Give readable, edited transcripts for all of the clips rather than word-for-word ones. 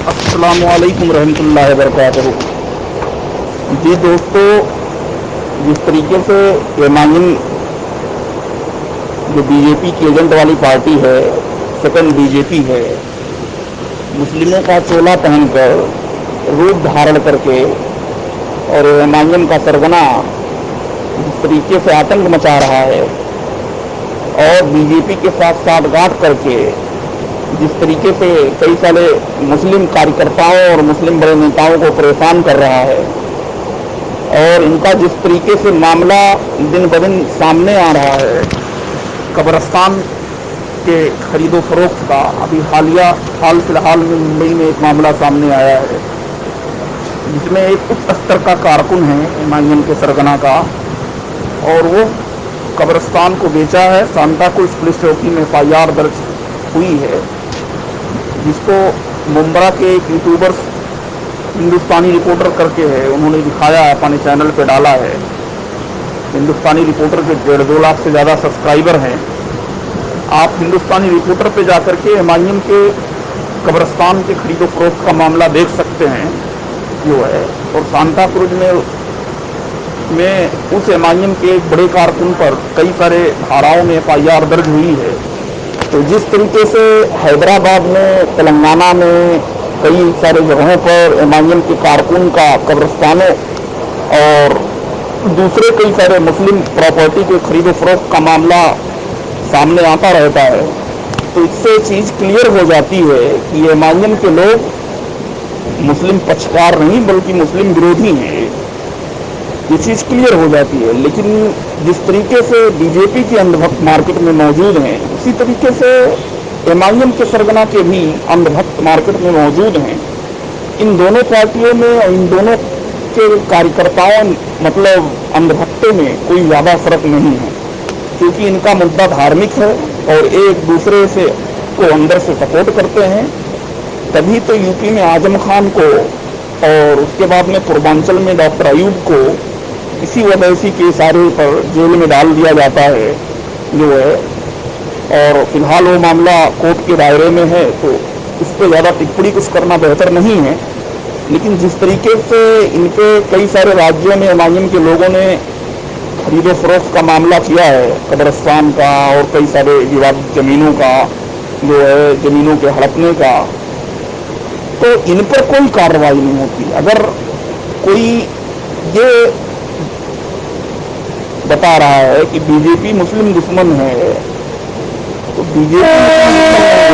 अस्सलामुअलैकुम रहमतुल्लाहि वबरकातुहू। जी दोस्तों, जिस तरीके से एमाइन जो बीजेपी की एजेंट वाली पार्टी है, सेकंड बीजेपी है, मुस्लिमों का चोला पहनकर रूप धारण करके और एमाइन का सरगना जिस तरीके से आतंक मचा रहा है और बीजेपी के साथ साठगांठ करके जिस तरीके से कई सारे मुस्लिम कार्यकर्ताओं और मुस्लिम बड़े नेताओं को परेशान कर रहा है और इनका जिस तरीके से मामला दिन ब दिन सामने आ रहा है, कब्रिस्तान के खरीदो फरोख्त का अभी हाल फिलहाल में मुंबई में एक मामला सामने आया है जिसमें एक उच्च स्तर का कारकुन है एमाइन के सरगना का और वो कब्रिस्तान को बेचा है। सांताक्रूज पुलिस चौकी में FIR दर्ज हुई है, जिसको मुंबरा के एक यूट्यूबर हिंदुस्तानी रिपोर्टर करके है, उन्होंने दिखाया है, अपने चैनल पे डाला है। हिंदुस्तानी रिपोर्टर के 1.5-2 लाख से ज़्यादा सब्सक्राइबर हैं। आप हिंदुस्तानी रिपोर्टर पे जाकर के एमाइन के कब्रिस्तान के खरीदो फरोख्त का मामला देख सकते हैं जो है। और सांताक्रूज में उस एमाइन के एक बड़े कारकुन पर कई सारे धाराओं में FIR दर्ज हुई है। तो जिस तरीके से हैदराबाद में, तेलंगाना में कई सारे जगहों पर एमाइन के कारकुन का कब्रिस्तानों और दूसरे कई सारे मुस्लिम प्रॉपर्टी के खरीदो फरोख्त का मामला सामने आता रहता है, तो इससे चीज़ क्लियर हो जाती है कि एमाइन के लोग मुस्लिम पक्षकार नहीं बल्कि मुस्लिम विरोधी हैं। ये चीज़ क्लियर हो जाती है। लेकिन जिस तरीके से बीजेपी के अंधभक्त मार्केट में मौजूद हैं, उसी तरीके से एमाइन के सरगना के भी अंधभक्त मार्केट में मौजूद हैं। इन दोनों पार्टियों में और इन दोनों के कार्यकर्ताओं मतलब अंधभक्तों में कोई ज़्यादा फर्क नहीं है, क्योंकि इनका मुद्दा धार्मिक है और एक दूसरे से को अंदर से सपोर्ट करते हैं। तभी तो यूपी में आजम खान को और उसके बाद में पूर्वांचल में डॉक्टर अयूब को इसी वजह के इशारे पर जेल में डाल दिया जाता है जो है। और फिलहाल वो मामला कोर्ट के दायरे में है, तो इस पर ज़्यादा टिप्पणी कुछ करना बेहतर नहीं है। लेकिन जिस तरीके से इनके कई सारे राज्यों में एमाइन के लोगों ने खरीदो फरोख्त का मामला किया है, कब्रिस्तान का और कई सारे विवादित ज़मीनों का जो है, ज़मीनों के हड़पने का, तो इन पर कोई कार्रवाई नहीं होती। अगर कोई ये बता रहा है कि बीजेपी मुस्लिम दुश्मन है, तो बीजेपी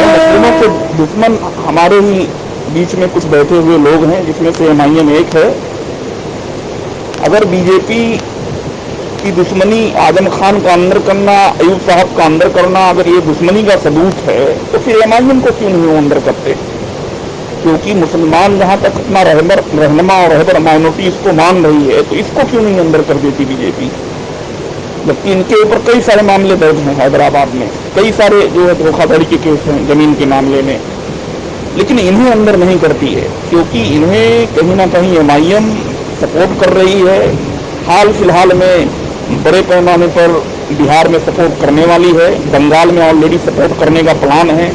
मुस्लिमों के दुश्मन हमारे ही बीच में कुछ बैठे हुए लोग हैं, जिसमें से एमाइन एक है। अगर बीजेपी की दुश्मनी आजम खान का अंदर करना, अयूब साहब का अंदर करना, अगर ये दुश्मनी का सबूत है, तो फिर एमाइन को क्यों नहीं वो अंदर करते? क्योंकि मुसलमान जहाँ तक अपना रहनुमा और रहबर माइनॉरिटी इसको मान रही है, तो इसको क्यों नहीं अंदर कर देती बीजेपी? जबकि इनके ऊपर कई सारे मामले दर्ज हैं हैदराबाद में, कई सारे जो है धोखाधड़ी के केस हैं जमीन के मामले में, लेकिन इन्हें अंदर नहीं करती है क्योंकि इन्हें कहीं ना कहीं एमाइन सपोर्ट कर रही है। हाल फिलहाल में बड़े पैमाने पर बिहार में सपोर्ट करने वाली है, बंगाल में ऑलरेडी सपोर्ट करने का प्लान है।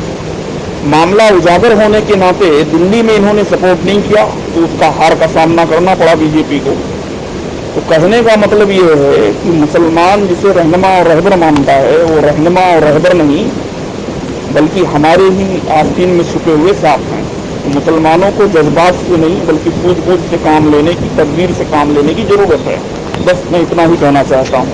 मामला उजागर होने के नाते दिल्ली में इन्होंने सपोर्ट नहीं किया, तो उसका हार का सामना करना पड़ा बीजेपी को। तो कहने का मतलब ये है कि मुसलमान जिसे रहनुमा और रहबर मानता है, वो रहनुमा और रहबर नहीं बल्कि हमारे ही आस्तीन में छुपे हुए सांप हैं। तो मुसलमानों को जज्बात से नहीं बल्कि सूझबूझ से काम लेने की, तदबीर से काम लेने की जरूरत है। बस मैं इतना ही कहना चाहता हूँ।